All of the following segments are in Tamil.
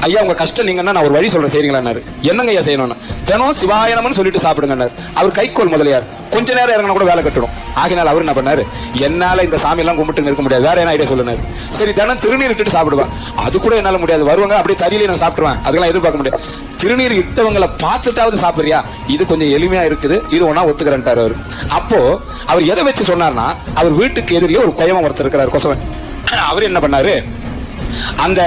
ஐயா உங்க கஷ்டம் நீங்கன்னா நான் ஒரு வழி சொல்றேன் செய்றீங்களான்னாரு. என்னங்க ஐயா செய்யணும்னு? தினம் சிவாயனம்னு சொல்லிட்டு சாப்பிடுங்கன்னாரு. அவர் கைக்கோள் முதலியார். கொஞ்ச நேரம் இறங்கினா கூட வேலை கட்டணும். ஆகினால் அவர் என்ன பண்ணாரு, என்னால இந்த சாமி எல்லாம் கும்பிட்டு இருக்க முடியாது, வேற என்ன ஐடியா சொல்லுனாரு. சரி தினம் திருநீர் இட்டுட்டு சாப்பிடுவேன். அது கூட என்னால முடியாது, வருவாங்க அப்படியே தறியில நான் சாப்பிடுவேன், அதெல்லாம் எதிர்பார்க்க முடியாது. திருநீர் இட்டவங்களை பார்த்துட்டாவது சாப்பிடுறியா, இது கொஞ்சம் எளிமையா இருக்குது, இது ஒன்னா ஒத்துக்கிறேன்ட்டாரு அவரு. அப்போ அவர் எதை வச்சு சொன்னார்னா, அவர் வீட்டுக்கு எதிரிலே ஒரு கொயவன் ஒருத்தர் இருக்கிறார், கொசவன். அவர் என்ன பண்ணாரு, அந்த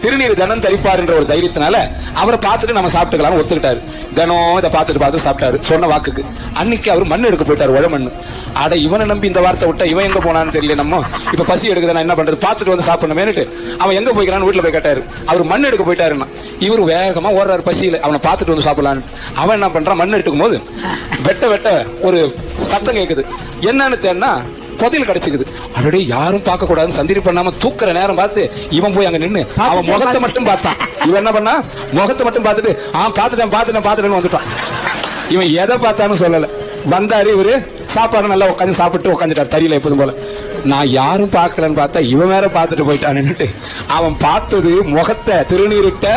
திருநீர் தினம் தரிப்பாருன்ற ஒரு தைரியத்தினால அவரை பார்த்துட்டு நம்ம சாப்பிட்டுக்கலாம் ஒத்துக்கிட்டாரு. தினம் இதை பார்த்துட்டு சாப்பிட்டாரு சொன்ன வாக்குக்கு. அன்னைக்கு அவர் மண் எடுக்க போயிட்டாரு, உழ மண்ணு. அட இவனை நம்பி இந்த வார்த்தை விட்டா இவன் எங்க போனான்னு தெரியல, நம்ம இப்ப பசி எடுக்குது, நான் என்ன பண்றது, பார்த்துட்டு வந்து சாப்பிடணுமேனுட்டு அவன் எங்க போய்க்கிறான்னு வீட்டுல போய் கேட்டாரு. அவர் மண் எடுக்க போயிட்டாருன்னா இவர் வேகமா ஓடுறாரு பசியில, அவனை பார்த்துட்டு வந்து சாப்பிடலான்னு. அவன் என்ன பண்றான், மண் எடுக்கும் போது வெட்ட ஒரு சத்தம் கேட்குது. என்னன்னு தேன்னா புதையல் கிடைச்சிக்குது. அப்படியே யாரும் பார்க்க கூடாதுன்னு சந்திரி பண்ணாம தூக்குற நேரம் பார்த்து இவன் போய் அங்க நின்று அவன் முகத்தை மட்டும் பார்த்தான். இவன் என்ன பண்ணா, முகத்தை மட்டும் பார்த்துட்டு பார்த்துட்டேன்னு வந்துட்டான். இவன் எதை பார்த்தான்னு சொல்லல. வந்தாரு இவரு, சாப்பாடு நல்லா உட்காந்து சாப்பிட்டு உட்காந்துட்டார் தறியில எப்போதும் போல. நான் யாரும் பார்க்கலன்னு பார்த்தா இவன் வேற பார்த்துட்டு போயிட்டான்னுட்டு அவன் பார்த்தது முகத்தை, திருநீரிட்ட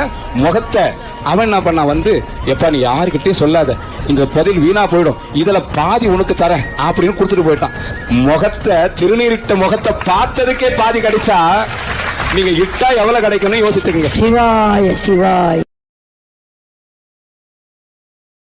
முகத்தை. அவன் என்ன பண்ணா, வந்து எப்பா நீ யாருக்கிட்டையும் சொல்லாத, இந்த பதில் வீணா போயிடும், இதுல பாதி உனக்கு தரேன் அப்படின்னு கொடுத்துட்டு போயிட்டான். முகத்தை, திருநீரிட்ட முகத்தை பார்த்ததுக்கே பாதி கிடைச்சா நீங்க இட்டா எவ்வளவு கிடைக்கும்னு யோசிச்சுக்கீங்க. சிவாய சிவாய்.